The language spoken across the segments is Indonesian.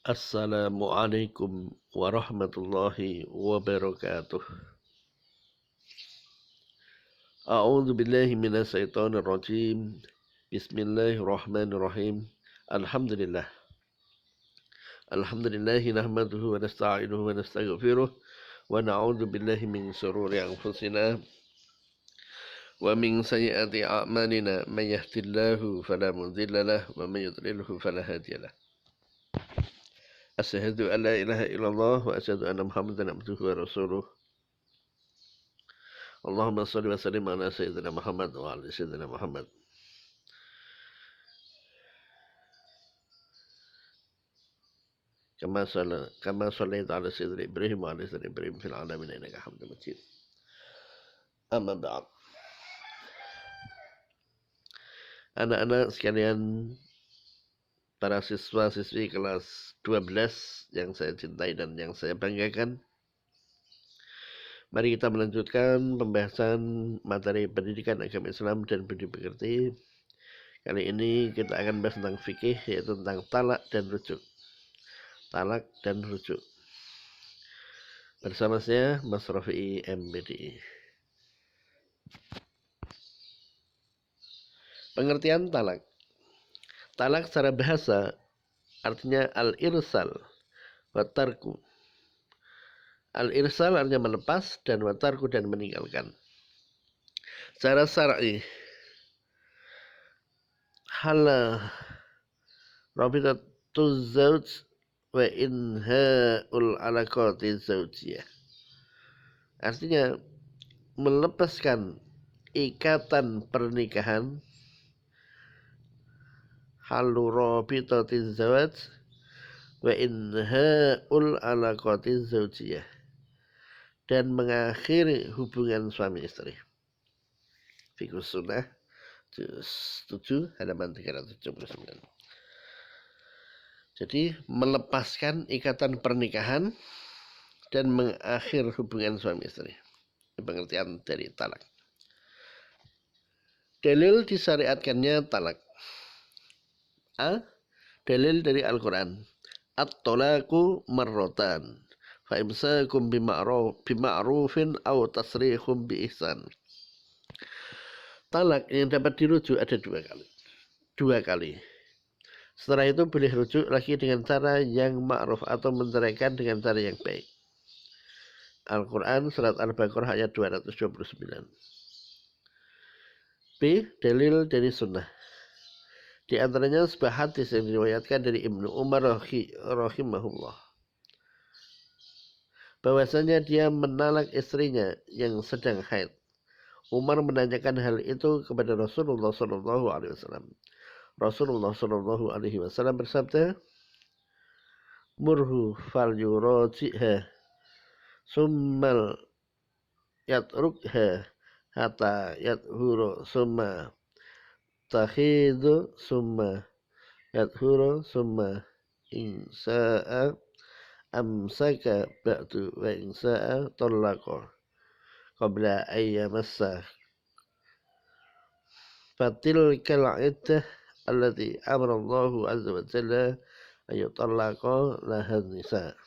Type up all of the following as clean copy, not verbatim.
Assalamualaikum warahmatullahi wabarakatuh. A'udzu billahi minasyaitonir rajim. Bismillahirrahmanirrahim. Alhamdulillah. Alhamdulillahi nahmaduhu wa nasta'inuhu wa nastaghfiruh wa na'udzu billahi min shururi anfusina wa min sayyiati a'malina. May yahdihillahu fala mudilla lahu wa may yudlilhu fala hadiya lahu. Asyhadu an la ilaha illallah wa asyhadu anna Muhammadan abduhu wa rasuluh. Allahumma shalli wa sallim ala sayyidina Muhammad wa ala sayyidina Muhammad. Kama shallaita ala sayyidina Ibrahim wa ala sayyidina Ibrahim fil alamin innaka Hamidum Majid. Amma ba'd. Anak-anak sekalian, para siswa-siswi kelas 12 yang saya cintai dan yang saya banggakan, mari kita melanjutkan pembahasan materi pendidikan agama Islam dan budi pekerti. Kali ini kita akan bahas tentang fikih, yaitu tentang talak dan rujuk. Talak dan rujuk. Bersama saya, Mas Rafi'i MBDI. Pengertian talak. Talak secara bahasa artinya al-irsal wa tarku. Al-irsal artinya melepas, dan wa tarku dan meninggalkan. Secara syar'i, hala rabitatuz zauj wa inha'ul alaqati zaujiyah. Artinya melepaskan ikatan pernikahan, halu rabitatiz zawaj wa inha'ul alaqati zaujiyah, dan mengakhiri hubungan suami istri. Fiqhus Sunnah juz 7 halaman 379. Jadi melepaskan ikatan pernikahan dan mengakhir hubungan suami istri. Ini pengertian dari talak. Dalil disyariatkannya talak. A. Dalil dari Al-Quran. At-talaku marratan. Fa imsakum bima'rufin aw tasrihum bi ihsan. Talak yang dapat dirujuk ada dua kali. Setelah itu boleh rujuk lagi dengan cara yang ma'ruf atau menceraikan dengan cara yang baik. Al-Quran surat Al-Baqarah ayat 229. B. Dalil dari sunnah. Di antaranya sebuah hadis yang diriwayatkan dari Ibnu Umar rahimahullah, bahwasanya dia menalak istrinya yang sedang haid. Umar menanyakan hal itu kepada Rasulullah Sallallahu Alaihi Wasallam. Rasulullah Sallallahu Alaihi Wasallam bersabda, "Murhu fal yuraji'ha, summal yatrukha, hatta yathuru, summa takhidu, summa yathuru, summa insa'a amsaka ba'du wa insa'a talaqa qabla ayyamassa. Fatilkal iddah allati amara Allahu azza wa jalla ayutallaqa lahan nisa."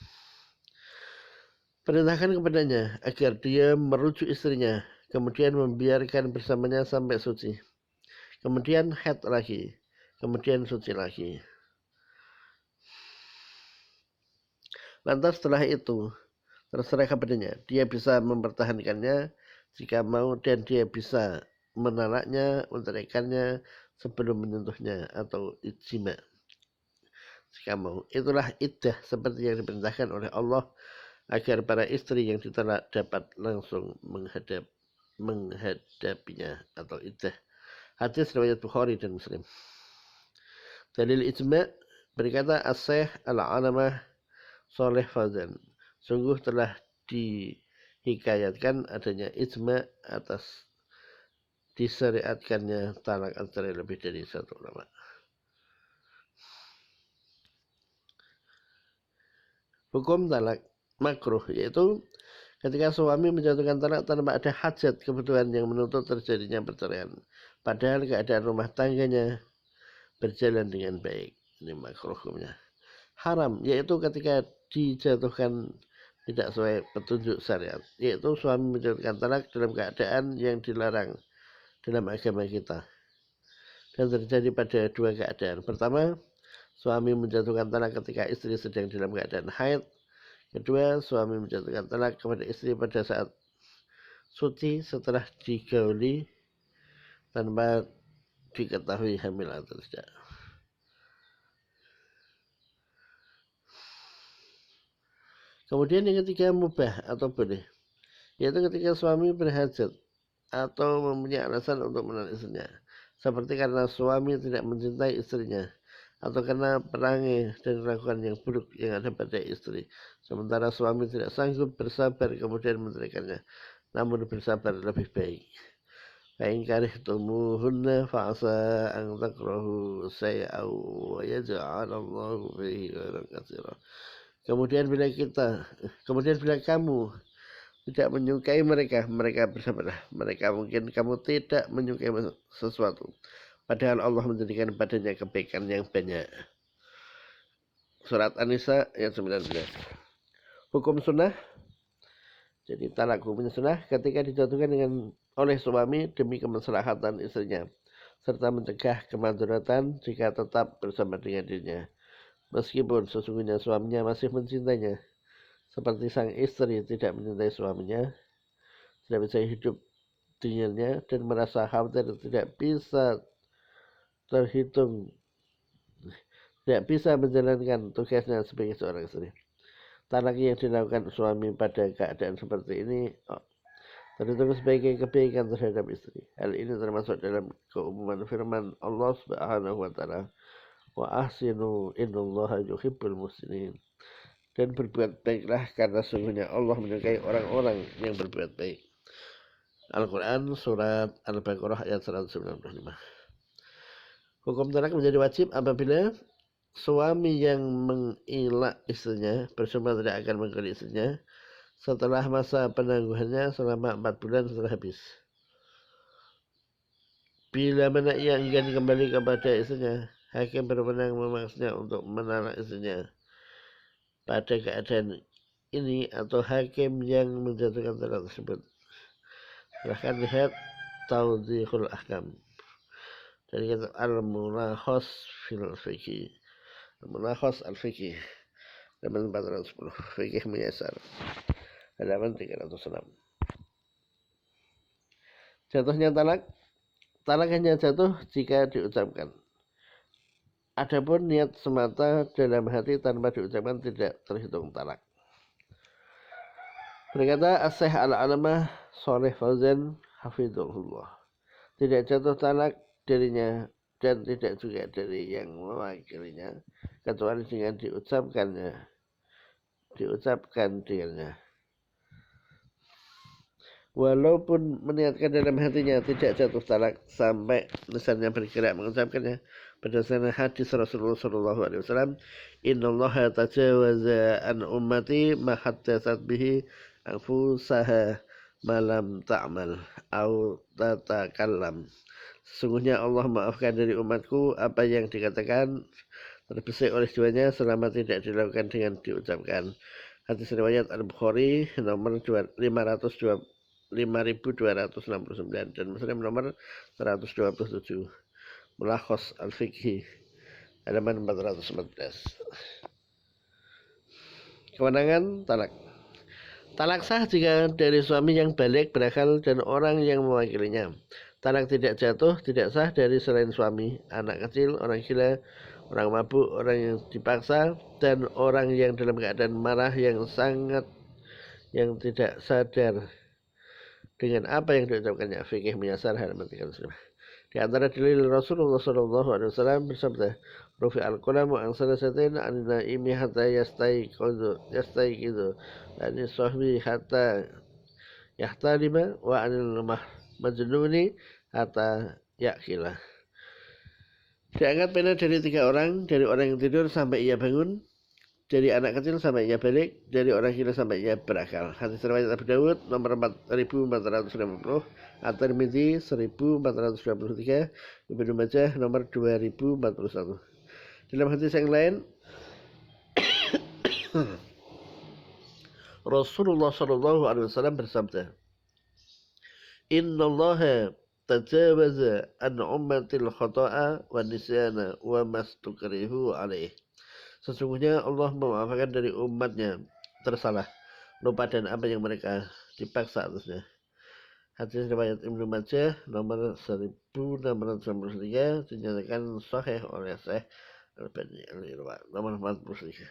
Perintahkan kepadanya agar dia merujuk istrinya, kemudian membiarkan bersamanya sampai suci, kemudian haid lagi, kemudian suci lagi. Lantas setelah itu terserah kepadanya, dia bisa mempertahankannya jika mau, dan dia bisa menalaknya, menceraikannya sebelum menyentuhnya atau ijma jika mau. Itulah iddah seperti yang diperintahkan oleh Allah agar para istri yang ditolak dapat langsung menghadapinya atau iddah. Hadis riwayat Bukhari dan Muslim. Dalil ijma berkata As-Syaikh Al-Alamah Shalih Fauzan, sungguh telah dihikayatkan adanya ijma atas disyariatkannya talak antara lebih dari satu ulama. Hukum talak makruh, yaitu ketika suami menjatuhkan talak tanpa ada hajat kebutuhan yang menuntut terjadinya perceraian, padahal keadaan rumah tangganya berjalan dengan baik. Ini makruh hukumnya. haram, yaitu ketika dijatuhkan tidak sesuai petunjuk syariat, yaitu suami menjatuhkan talak dalam keadaan yang dilarang dalam agama kita. Dan terjadi pada dua keadaan. Pertama, suami menjatuhkan talak ketika istri sedang dalam keadaan haid. Kedua, suami menjatuhkan talak kepada istri pada saat suci setelah digauli tanpa diketahui hamil atau tidak. Kemudian yang ketiga, mubah atau boleh, yaitu ketika suami berhajat atau mempunyai alasan untuk menarik istrinya, seperti karena suami tidak mencintai istrinya atau karena perangai dan kelakuan yang buruk yang ada pada istri, sementara suami tidak sanggup bersabar kemudian menceraikannya, namun bersabar lebih baik. Fa'in karihtumuhunna fa'asa an takrahu syai'an wa yaj'alallahu fihi khairan katsiran. Kemudian bila kamu tidak menyukai mereka bersabarlah. Mereka mungkin kamu tidak menyukai sesuatu, padahal Allah menjadikan padanya kebaikan yang banyak. Surat An-Nisa ayat 19. Hukum sunnah. Jadi talak hukumnya sunnah ketika dijatuhkan oleh suami demi kemaslahatan istrinya, serta mencegah kemadharatan jika tetap bersama dengan dirinya, meskipun sesungguhnya suaminya masih mencintainya, seperti sang istri tidak mencintai suaminya, tidak bisa hidup dengannya, dan merasa khawatir tidak bisa menjalankan tugasnya sebagai seorang istri. Talak yang dilakukan suami pada keadaan seperti ini terhitung sebagai kebaikan terhadap istri. Hal ini termasuk dalam keumuman firman Allah Subhanahu wa taala, wa ahsinu innallaha yuhibbul muhsinin. Dan berbuat baiklah karena sungguhnya Allah menyukai orang-orang yang berbuat baik. Al-Quran Surat Al-Baqarah ayat 195. Hukum talak menjadi wajib apabila suami yang mengilah istrinya bersumpah tidak akan mengkali istrinya setelah masa penangguhannya selama 4 bulan setelah habis. Bila mana ia ingin kembali kepada istrinya, hakim berwenang memaksanya untuk menalak istrinya pada keadaan ini, atau hakim yang menjatuhkan talak tersebut. Silahkan lihat Tawdihul Ahkam dari kitab Al-Mulakhas fil Fiqh, Al-Mulakhas Al-Fiqh, halaman 410, Fiqh Muyasar, halaman 306. Jatuhnya talak hanya jatuh jika diucapkan. Adapun niat semata dalam hati tanpa diucapkan tidak terhitung talak. Berkata As-Syaikh Al-Alamah Shalih Fauzan hafizahullah, tidak jatuh talak darinya dan tidak juga dari yang mewakilinya kecuali dengan diucapkan dengannya. Walaupun meniatkan dalam hatinya tidak jatuh talak sampai lisannya bergerak mengucapkannya, berdasarkan hadis Rasulullah SAW, Innallaha tajawaza an ummati ma haddatsat bihi anfusaha malam ta'mal au tatakallam. Sesungguhnya Allah maafkan dari umatku apa yang dikatakan terbesit oleh jiwanya selama tidak dilakukan dengan diucapkan. Hadis riwayat Al-Bukhari nomor 5269 dan Muslim nomor 127. Mulakhas Al-Fiqh halaman 414. Kewenangan talak. Talak sah jika dari suami yang balik, berakal, dan orang yang mewakilinya. Talak tidak jatuh, tidak sah dari selain suami, anak kecil, orang gila, orang mabuk, orang yang dipaksa, dan orang yang dalam keadaan marah yang tidak sadar dengan apa yang diucapkannya. Fikih Muyasar halaman 305. Di antara dalil Rasulullah SAW bersabda, Rufi al-qalamu an salasatin an naimi hatta yastayqidu ani sahbi hatta yahtalima wa anil majnuni hatta ya'kila. Diangkat pena dari 3 orang, dari orang yang tidur sampai ia bangun, dari anak kecil sampai ia balik, dari orang gila sampai ia berakal. Hadis riwayat Abu Dawud nomor 4450, At-Tirmidzi 1423, Ibnu Majah nomor 2041. Dalam hadis yang lain, Rasulullah Shallallahu Alaihi Wasallam bersabda, Innallaha tajawaza an ummatil khata'a wa nisyana wa mastukrihu alaih. Sesungguhnya Allah memaafkan dari umatnya tersalah, lupa dan apa yang mereka dipaksa atasnya. Hadis riwayat Ibnu Majah nomor 1693 dinyatakan sahih oleh Syekh Albani nomor 43.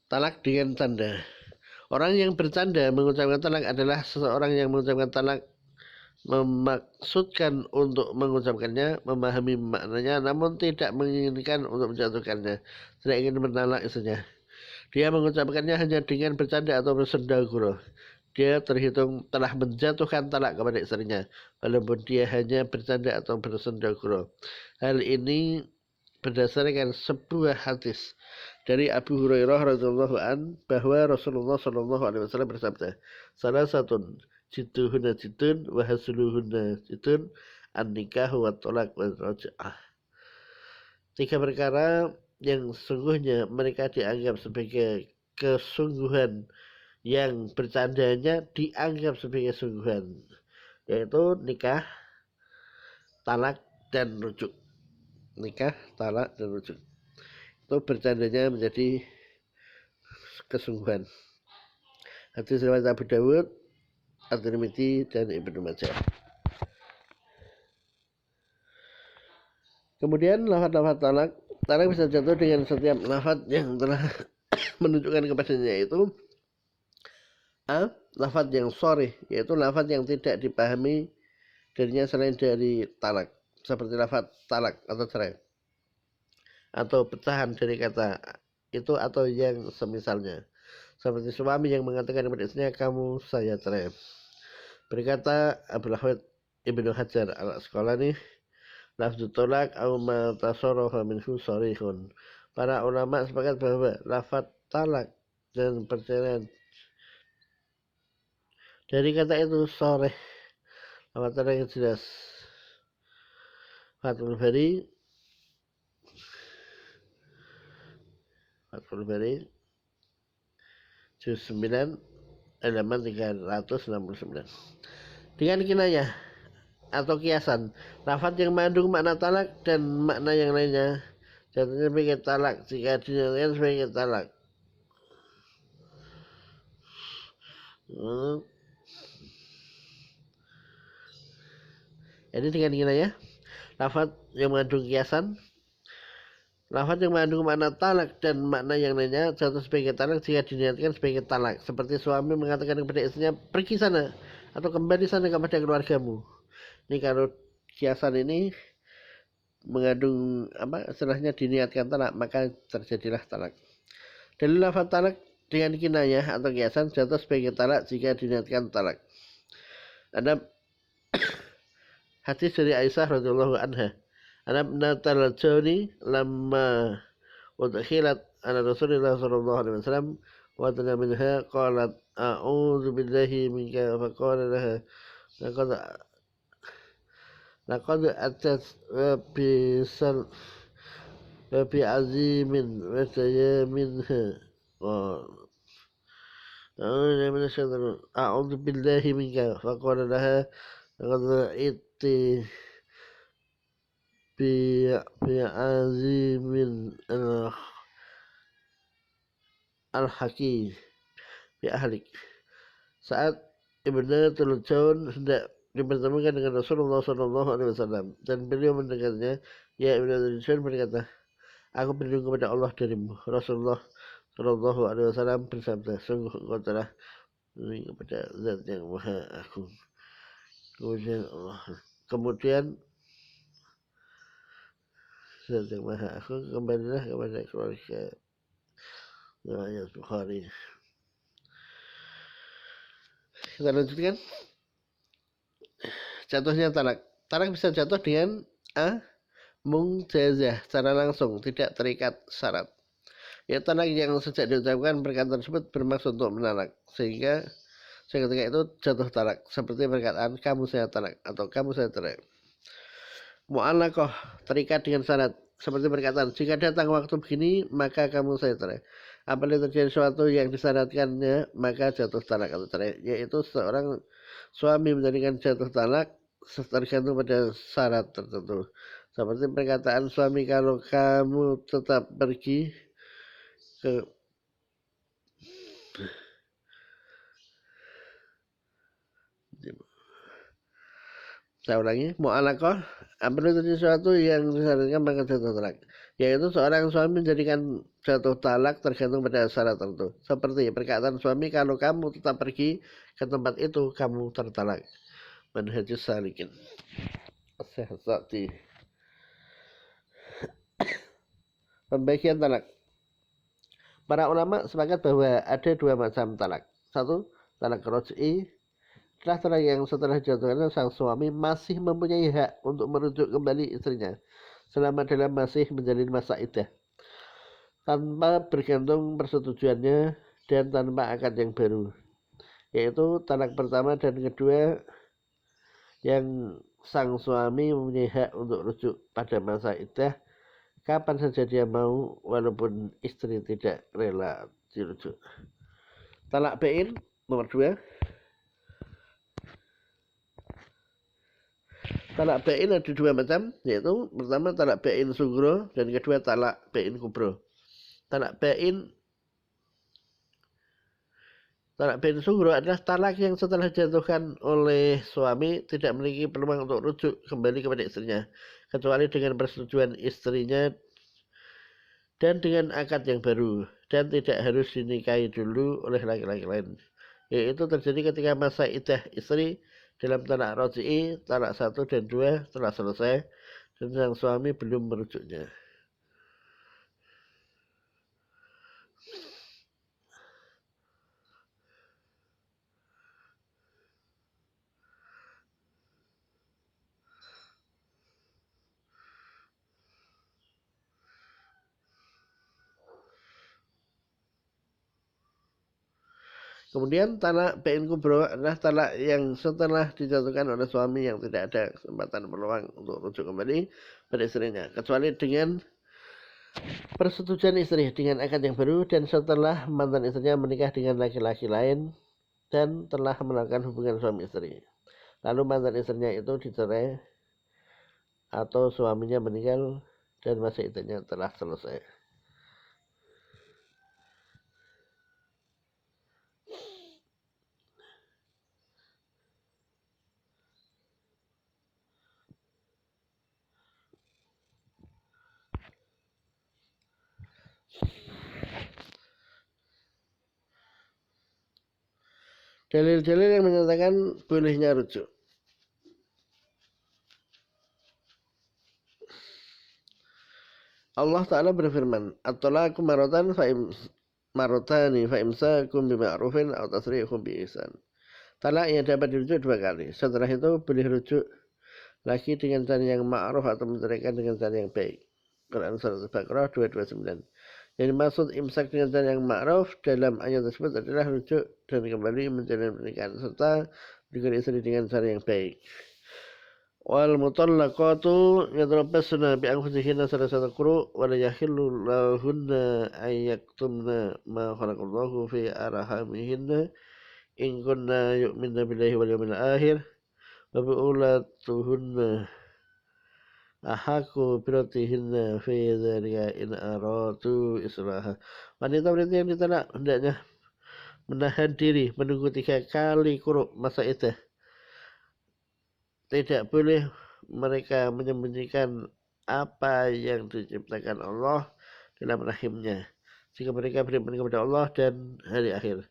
Talak dengan tanda. Orang yang bercanda mengucapkan talak adalah seseorang yang mengucapkan talak memaksudkan untuk mengucapkannya, memahami maknanya, namun tidak menginginkan untuk menjatuhkannya, tidak ingin mentalak istrinya. Dia mengucapkannya hanya dengan bercanda atau bersenda gurau. Dia terhitung telah menjatuhkan talak kepada istrinya, walaupun dia hanya bercanda atau bersenda gurau. Hal ini berdasarkan sebuah hadis dari Abu Hurairah radhiyallahu an bahwa Rasulullah Shallallahu Alaihi Wasallam bersabda, salah satu jituhuna jitun wa hasluhuna jitun an-nikah wa tolak wa raj'ah. 3 perkara yang sesungguhnya mereka dianggap sebagai kesungguhan, yang bercandanya dianggap sebagai sungguhan, yaitu nikah, talak, dan rujuk. Nikah, talak, dan rujuk. Itu bercandanya menjadi kesungguhan. Hadis riwayat Abu Dawud, At-Tirmidzi, dan Ibnu Majah. Kemudian lafaz-lafaz talak bisa jatuh dengan setiap lafaz yang telah menunjukkan kepadanya, yaitu a. Lafaz yang sharih, yaitu lafaz yang tidak dipahami darinya selain dari talak, seperti lafaz talak atau cerai, atau pecahan dari kata itu atau yang semisalnya, seperti suami yang mengatakan kepada istrinya, kamu saya cerai. Berkata Abdul Hamid Ibnu Hajar al-Asqalani, lafzu tolak au ma tasarrafa minhu sharihun. Para ulama sepakat bahwa lafaz talak dan perceraian dari kata itu sharih, lafaz talak yang jelas. Fathul Bari juz 9 halaman 369. Dengan kinayah atau kiasan, lafaz yang mengandung makna talak dan makna yang lainnya jatuhnya sebagai talak jika dinyatakan sebagai talak. Jadi dengan kinayah, lafaz yang mengandung kiasan, lafaz yang mengandung makna talak dan makna yang lainnya jatuh sebagai talak jika diniatkan sebagai talak, seperti suami mengatakan kepada istrinya, pergi sana atau kembali sana kepada keluargamu. Ini kalau kiasan ini mengandung istilahnya diniatkan talak, maka terjadilah talak. Dalil lafaz talak dengan kinayah atau kiasan jatuh sebagai talak jika diniatkan talak. Ada hadis dari Aisyah radhiyallahu anha, Anabnatal Jawni lamma udkhilat ala Rasulillah sallallahu alaihi wasallam wa tana minha qalat a'udzu billahi minka faqala laha laqad atat bisal bi azimin wa minha a'udzu billahi minka faqala laha laqad itti bi azimin al-haqi bi ahlik. Saat Ibnu Tuljaun hendak dipertemukan dengan Rasulullah Shallallahu Alaihi Wasallam dan beliau mendengarnya, ya Ibnu Tuljaun berkata, aku berlindung kepada Allah darimu. Rasulullah Shallallahu Alaihi Wasallam bersabda, sungguh engkau telah berlindung kepada Zat yang Maha Agung. Kemudian Zat yang Maha Agung, kembalilah kepada keluarga. Riwayat Bukhari. Kita lanjutkan. Jatuhnya talak. Talak bisa jatuh dengan a. Mujazah, secara langsung, tidak terikat syarat. Ya, talak yang sejak diucapkan perkataan tersebut bermaksud untuk menalak, sehingga ketika itu jatuh talak, seperti perkataan kamu saya talak atau kamu saya cerai. Mu'allaqah, terikat dengan syarat, seperti perkataan, jika datang waktu begini maka kamu saya cerai. Apabila terjadi sesuatu yang disyaratkannya maka jatuh talak atau cerai, yaitu seorang suami menjadikan jatuh talak tergantung pada syarat tertentu. Seperti perkataan suami, kalau kamu tetap pergi ke, saya ulangi, mu'alaqah, apabila terjadi sesuatu yang disyaratkan maka jatuh talak, yaitu seorang suami menjadikan jatuh talak tergantung pada syarat tertentu. Seperti perkataan suami, kalau kamu tetap pergi ke tempat itu kamu tertalak. Manhajus salikin. Sehati. Pembagian talak. Para ulama sepakat bahwa ada dua macam talak. Satu, talak roj'i, talak yang setelah dijatuhkan sang suami masih mempunyai hak untuk merujuk kembali istrinya selama dalam masih menjalin masa iddah, tanpa bergantung persetujuannya dan tanpa akad yang baru, yaitu talak pertama dan kedua, yang sang suami mempunyai hak untuk rujuk pada masa iddah kapan saja dia mau walaupun istri tidak rela dirujuk. Talak bain nomor 2. Talak bain ada dua macam, yaitu pertama talak bain sugro dan kedua talak bain kubro. Talak bain sugro adalah talak yang setelah dijatuhkan oleh suami tidak memiliki peluang untuk rujuk kembali kepada istrinya kecuali dengan persetujuan istrinya dan dengan akad yang baru, dan tidak harus dinikahi dulu oleh laki-laki lain, yaitu terjadi ketika masa iddah istri dalam talak roj'i, talak 1 dan 2 telah selesai dan sang suami belum merujuknya. Kemudian talak bain kubro adalah talak yang setelah dijatuhkan oleh suami yang tidak ada kesempatan peluang untuk rujuk kembali pada istrinya kecuali dengan persetujuan istri dengan akad yang baru dan setelah mantan istrinya menikah dengan laki-laki lain dan telah melakukan hubungan suami istri. Lalu mantan istrinya itu dicerai atau suaminya meninggal dan masa iddahnya telah selesai. Dalil-dalil yang menyatakan bolehnya rujuk. Allah Ta'ala berfirman, At-talaqu maratan marotani fa imsakum bima'rufin atau tasrihum bi ihsan. Talak yang dapat dirujuk dua kali. Setelah itu boleh rujuk lagi dengan cara yang ma'ruf atau menceraikan dengan cara yang baik. Quran Surat Al-Baqarah 229. Yang dimaksud imsak dengan cara yang ma'ruf dalam ayat tersebut adalah rujuk dan kembali menjalin pernikahan serta dengan istri dengan cara yang baik. Wal mutallaqatu yatarabbasna bi anfusihinna salasata quru wa la yahillu lahunna ay yaktumna ma khalaqallahu fi arhamihinna in kunna yu'minna billahi wal yawmil akhir wa bu'ulatuhunna ahaku biratihinna fi dzalika in aratu islaha. Wanita-wanita yang ditalak hendaknya menahan diri menunggu 3 kali quru masa iddah. Tidak boleh mereka menyembunyikan apa yang diciptakan Allah dalam rahimnya jika mereka beriman kepada Allah dan hari akhir.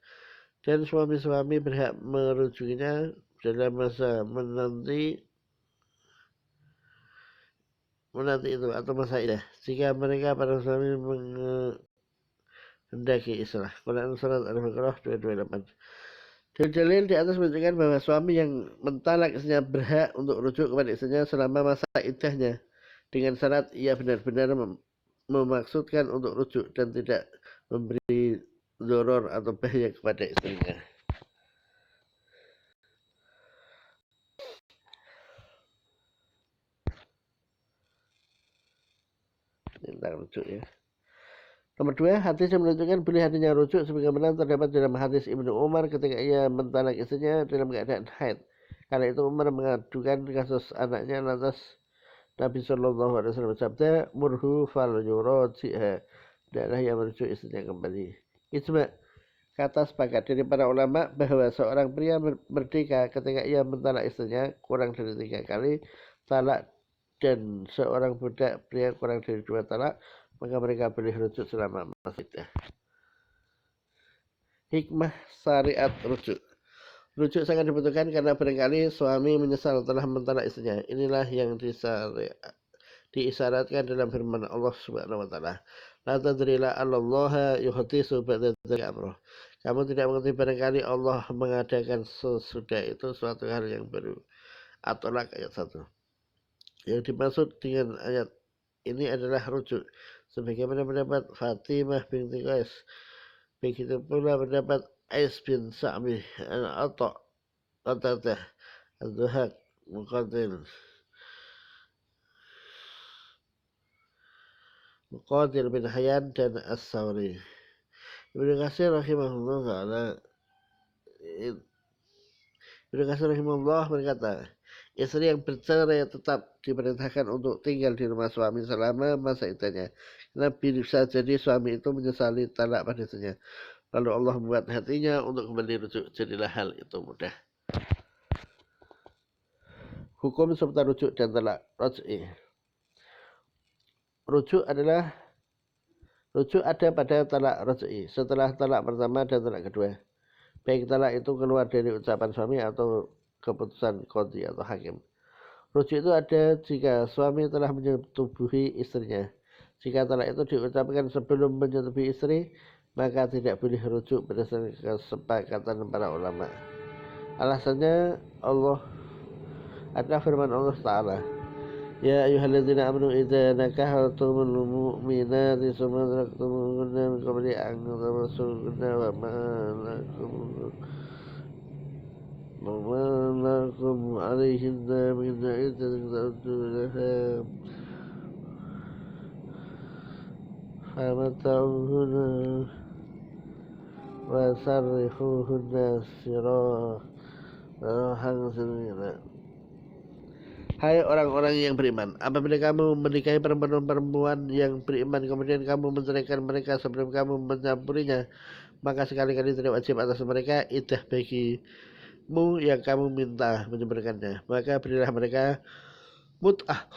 Dan suami-suami berhak merujukinya dalam masa menanti itu atau masa iddah jika mereka para suami menghendaki islah. Quran Surat Al-Baqarah 228. Dalil di atas menunjukkan bahwa suami yang mentalak istrinya berhak untuk rujuk kepada istrinya selama masa iddahnya dengan syarat ia benar-benar memaksudkan untuk rujuk dan tidak memberi doror atau bahaya kepada istrinya. tentang rujuk ya. Nomor 2, hadis yang menunjukkan boleh hadirnya rujuk sebagaimana terdapat dalam hadis Ibnu Umar ketika ia mentalak istrinya dalam keadaan haid. Karena itu Umar mengadukan kasus anaknya, lantas Nabi Shallallahu Alaihi Wasallam bersabda, murhu fal yuraji'ha, hendaklah ia merujuk istrinya kembali. Ijma, kata sepakat dari para ulama bahwa seorang pria merdeka ketika ia mentalak istrinya kurang dari 3 kali talak, dan seorang budak pria kurang dari 2 talak, maka mereka boleh rujuk selama masa iddah. Hikmah syariat rujuk. Rujuk sangat dibutuhkan karena barangkali suami menyesal telah mentalak istrinya. Inilah yang diisyaratkan dalam firman Allah Subhanahu wa taala. La tadrila Allah yuhdisu ba'da dzalika amrah. Kamu tidak mengerti barangkali Allah mengadakan sesudah itu suatu hal yang baru. At-Tolak ayat 1. Yang dimaksud dengan ayat ini adalah rujuk. Sebagaimana pendapat Fatimah binti Qais, begitu pula pendapat Ais bin Sa'mi, Al-Ata, Qatadah, Al-Zuhaq, Muqatil bin Hayyan dan As-Sawri. Ibnu Katsir rahimahullah ta'ala, Ibnu Katsir rahimahullah berkata, istri yang bercerai tetap diperintahkan untuk tinggal di rumah suami selama masa iddahnya. Karena bisa jadi suami itu menyesali talak pada istrinya. Lalu Allah membuat hatinya untuk kembali rujuk. Jadilah hal itu mudah. Hukum serta rujuk dan talak raj'i. Rujuk ada pada talak raj'i setelah talak pertama dan talak kedua. Baik talak itu keluar dari ucapan suami atau keputusan qadhi atau hakim. Rujuk itu ada jika suami telah menyetubuhi istrinya. Jika talak itu diucapkan sebelum menyetubuhi istri, maka tidak boleh rujuk berdasarkan kesepakatan para ulama. Alasannya adalah firman Allah Ta'ala, ya ayyuhalladzina amanu idza nakahtumul mu'minati tsumma talaqtumuhunna min qabli an tamassuhunna wa ma lakum alaihinna min iddatin ta'uddunaha famata'uhunna wa sarrihuhunna sirahan jamila. Hai orang-orang yang beriman, apabila kamu menikahi perempuan-perempuan yang beriman kemudian kamu menceraikan mereka sebelum kamu mencampurinya, maka sekali-kali tidak wajib atas mereka iddah bagimu yang kamu minta menyebarkannya. Maka berilah mereka mut'ah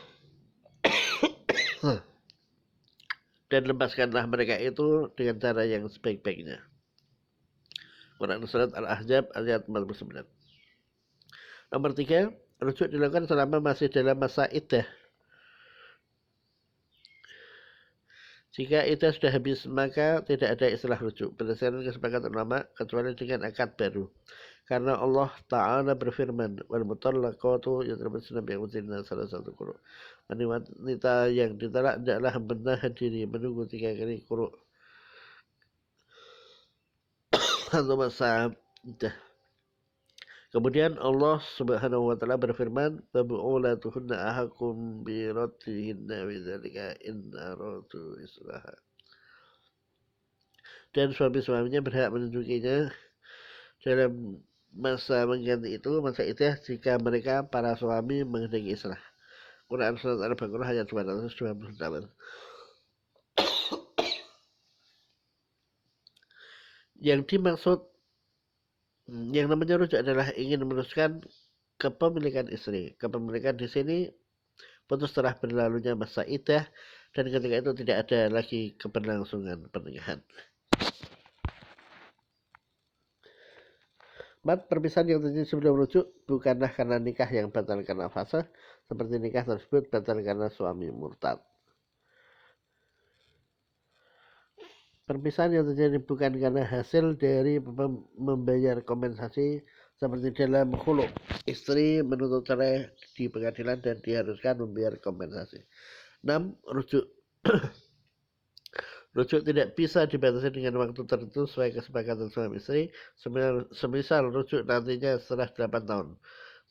dan lepaskanlah mereka itu dengan cara yang sebaik-baiknya. Quran Surat Al-Ahzab ayat 49. Nomor 3, rujuk dilakukan selama masih dalam masa iddah. Jika iddah sudah habis, maka tidak ada istilah rujuk berdasarkan kesepakatan ulama kecuali dengan akad baru. Karena Allah Ta'ala berfirman, wal mutallaqatu yatarabbasna bi anfusihinna salasata quru'. Wanita yang ditalak hendaklah menahan diri menunggu 3 kali quru' atau masa iddah. Kemudian Allah Subhanahu wa taala berfirman, "Tabu'ulatuhunna ahakum bi raddihinna bi dzalika in aradu islaha." Dan suami-suaminya berhak menunjukinya dalam masa mengganti itu, masa iddah, jika mereka para suami menghendaki islah. Quran Surat Al-Baqarah ayat 228. Yang dimaksud yang namanya rujuk adalah ingin meneruskan kepemilikan istri. Kepemilikan di sini putus setelah berlalunya masa iddah dan ketika itu tidak ada lagi keberlangsungan pernikahan. 4. Perpisahan yang terjadi sebelum rujuk bukanlah karena nikah yang batal karena fase, seperti nikah tersebut batal karena suami murtad. Perpisahan yang terjadi bukan karena hasil dari membayar kompensasi seperti dalam khulu'. Istri menuntut cerai di pengadilan dan diharuskan membayar kompensasi. 6. Rujuk. Rujuk tidak bisa dibatasi dengan waktu tertentu sesuai kesepakatan suami istri. Semisal rujuk nantinya setelah 8 tahun.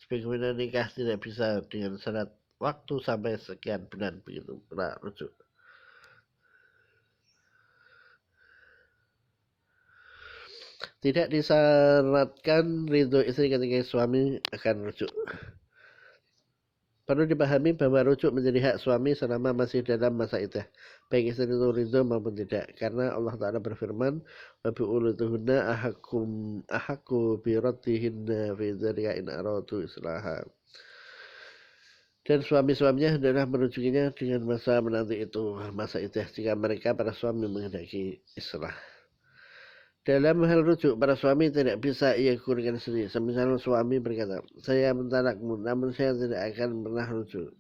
Sebagaimana nikah tidak bisa dengan syarat waktu sampai sekian bulan, begitu rujuk. Tidak disyaratkan ridho istri ketika suami akan rujuk. Perlu dipahami bahwa rujuk menjadi hak suami selama masih dalam masa iddah, baik istri itu ridho maupun tidak. Karena Allah Ta'ala berfirman, wa bi'ulutuhunna ahaku biraddihinna fi dzalika in aradu islaha. Dan suami-suaminya hendaklah merujukinya dengan masa menanti itu, masa iddah, jika mereka para suami menghendaki islah. Dalam hal rujuk, para suami tidak bisa ia kurangkan sendiri. Semisal suami berkata, saya mentalakmu, namun saya tidak akan pernah rujuk.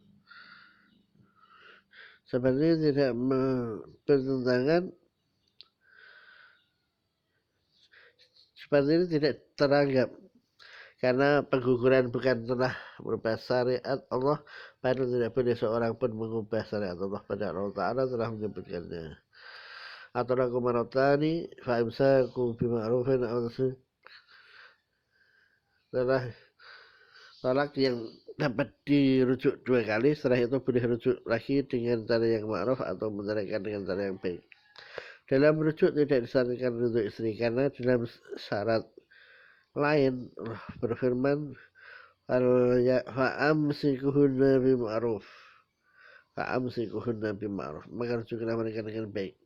Sebenarnya tidak bertentangan, seperti ini tidak teranggap. Karena pengguguran bukan telah merubah syariat Allah, padahal tidak boleh seorang pun mengubah syariat Allah. Pada Allah Ta'ala telah menyebutkannya. Atau aku marotani, fa'imsaku bima'rufin awasi. Setelah talak yang dapat dirujuk 2 kali, setelah itu boleh rujuk lagi dengan cara yang ma'ruf atau menceraikan dengan cara yang baik. Dalam rujuk tidak disarankan untuk istri, karena dalam syarat lain Allah berfirman, fa'amsikuhunna bima'ruf, fa'amsikuhunna bima'ruf, maka rujuklah mereka dengan baik.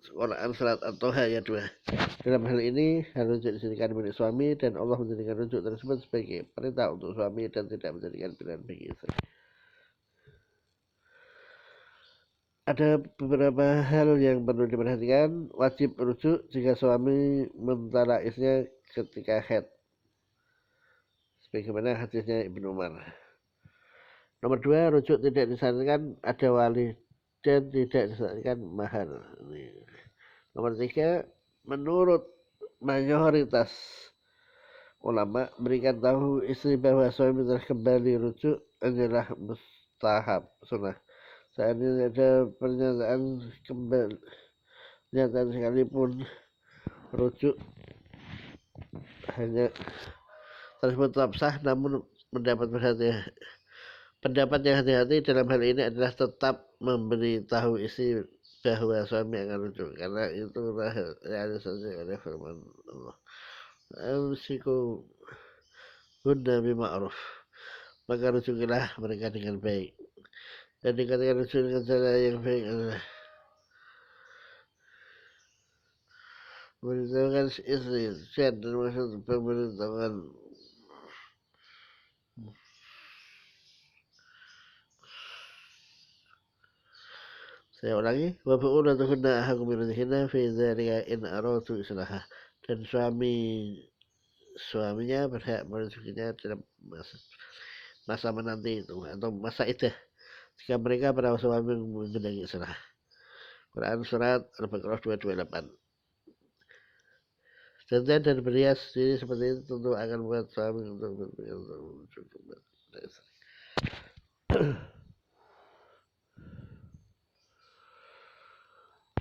Quran surat At-Toha ayat 2. Dalam hal ini harus dijadikan milik suami, dan Allah menjadikan rujuk tersebut sebagai perintah untuk suami dan tidak menjadikan pilihan bagi istri. Ada beberapa hal yang perlu diperhatikan. Wajib rujuk jika suami mentalak istrinya ketika haid, sebagaimana hadisnya Ibnu Umar. Nomor 2, rujuk tidak disarankan ada wali dan tidak disarankan mahar. Nomor 3, menurut mayoritas ulama, berikan tahu istri bahwa suami telah kembali rujuk adalah mustahab, sunnah. Saat ini ada pernyataan kembali, pernyataan sekalipun rujuk hanya tersebut tetap sah, namun pendapat yang hati-hati dalam hal ini adalah tetap memberitahu istri bahwa suami akan rujuk, karena itulah realisasi oleh firman Allah, amsiku hunna bima'ruf, maka rujukilah mereka dengan baik. Dan dikatakan rujuk dengan cara yang baik adalah memberitahukan istri dan maksud pemberitahuan. Saya ulangi, wa bu'ulatuhunna ahaqqu biraddihinna fi dzalika in aradu islaha. Dan suaminya berhak merujukinya dalam masa menanti itu atau masa iddah, jika mereka para suami menghendaki islah. Quran surat Al-Baqarah 228. Dandan dan berhias diri seperti itu tentu akan membuat suami untuk merujuk kepada istri.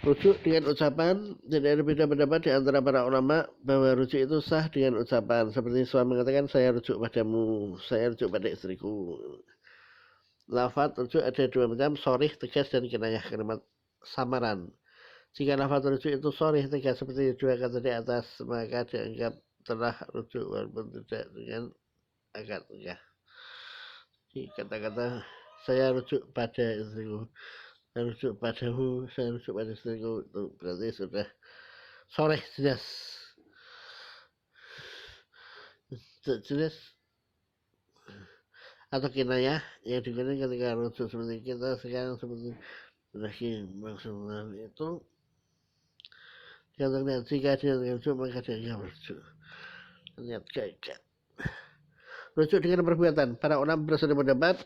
Rujuk dengan ucapan, tidak ada beda pendapat di antara para ulama bahwa rujuk itu sah dengan ucapan. Seperti suami mengatakan, saya rujuk padamu, saya rujuk pada istriku. Lafaz rujuk ada 2 macam, sharih, tegas, dan kinayah, kalimat samaran. Jika lafaz rujuk itu sharih, tegas seperti 2 kata di atas, maka dianggap telah rujuk walaupun tidak dengan akad nikah. Jadi kata-kata saya rujuk pada istriku, saya rujuk padamu, saya rujuk pada istriku, itu berarti sudah sore jelas. Jelas atau kinayah yang digunakan ketika rujuk seperti kita sekarang, seperti lagi maksudnya itu dikatakan jika dia rujuk maka dia rujuk. Lihat kayak rujuk dengan perbuatan. Para ulama berselisih pendapat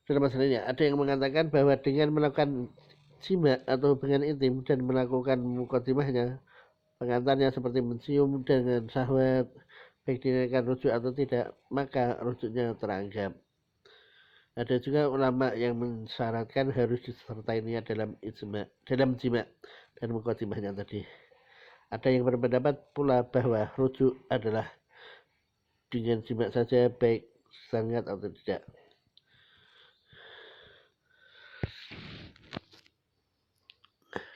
dalam masalahnya. Ada yang mengatakan bahwa dengan melakukan jima atau hubungan intim dan melakukan mukadimahnya, pengantarnya seperti mencium dengan syahwat, baik dinaikkan rujuk atau tidak, maka rujuknya teranggap. Ada juga ulama yang mensyaratkan harus disertainya dalam jima dan mukadimahnya tadi. Ada yang berpendapat pula bahwa rujuk adalah dengan jima saja, baik sangat atau tidak.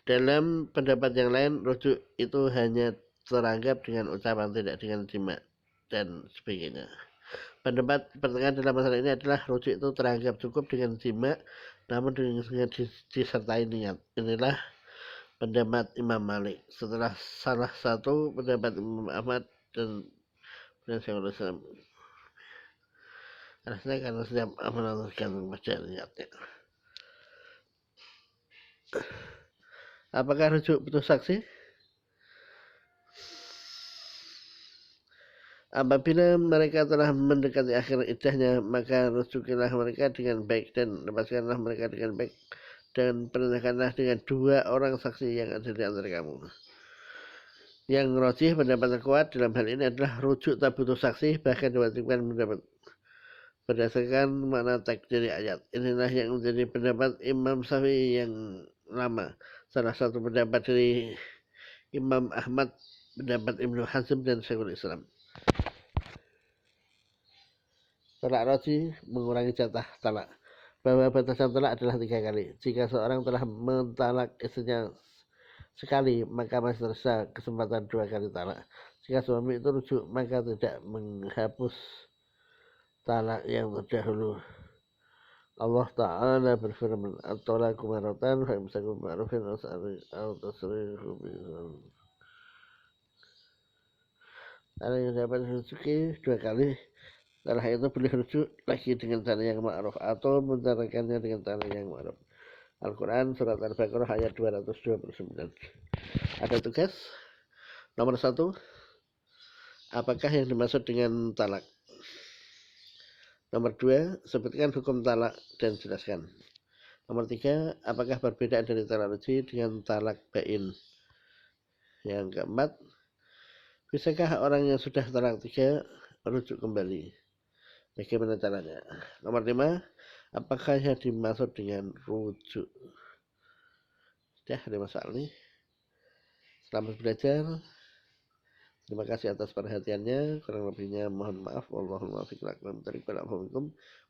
Dalam pendapat yang lain, rujuk itu hanya teranggap dengan ucapan, tidak dengan jima dan sebagainya. Pendapat pertengahan dalam masalah ini adalah rujuk itu teranggap cukup dengan jima, namun dengan disertai niat. Inilah pendapat Imam Malik. Setelah salah satu pendapat Imam Ahmad dan Syekhul Islam. Rasanya karena setiap amalan tergantung pada niatnya. Apakah rujuk butuh saksi? Apabila mereka telah mendekati akhir iddahnya, maka rujukilah mereka dengan baik dan lepaskanlah mereka dengan baik, dan perintahkanlah dengan 2 orang saksi yang ada di antara kamu. Yang rajih pendapat terkuat dalam hal ini adalah rujuk tak butuh saksi, bahkan diwajibkan mendapat berdasarkan makna takdiri ayat. Inilah yang menjadi pendapat Imam Syafi'i yang lama. Salah satu pendapat dari Imam Ahmad, pendapat Ibnu Hazm dan Syekhul Islam. Talak roji mengurangi jatah talak. Bahwa batasan talak adalah 3 kali. Jika seorang telah mentalak istrinya sekali, maka masih tersisa kesempatan 2 kali talak. Jika suami itu rujuk, maka tidak menghapus talak yang terdahulu. Allah Ta'ala berfirman, at-talaqu marratan fa imsakum ma'rufin aw tasrihu bi'ihsan. Talak yang dapat dirujuki 2 kali. Setelah itu boleh rujuk lagi dengan cara yang ma'ruf atau menceraikannya dengan cara yang ma'ruf. Al-Quran Surat Al-Baqarah ayat 229. Ada tugas. Nomor 1, apakah yang dimaksud dengan talak? Nomor 2, sebutkan hukum talak dan jelaskan. Nomor 3, apakah perbedaan dari talak roji dengan talak bain? Yang keempat, bisakah orang yang sudah talak 3 merujuk kembali? Bagaimana caranya? Nomor 5, apakah yang dimaksud dengan rujuk? Sudah ada masalah nih. Selamat belajar. Terima kasih atas perhatiannya. Kurang lebihnya mohon maaf. Wallahul muwaffiq ila aqwamit thoriq.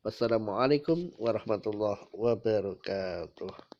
Wassalamualaikum warahmatullahi wabarakatuh.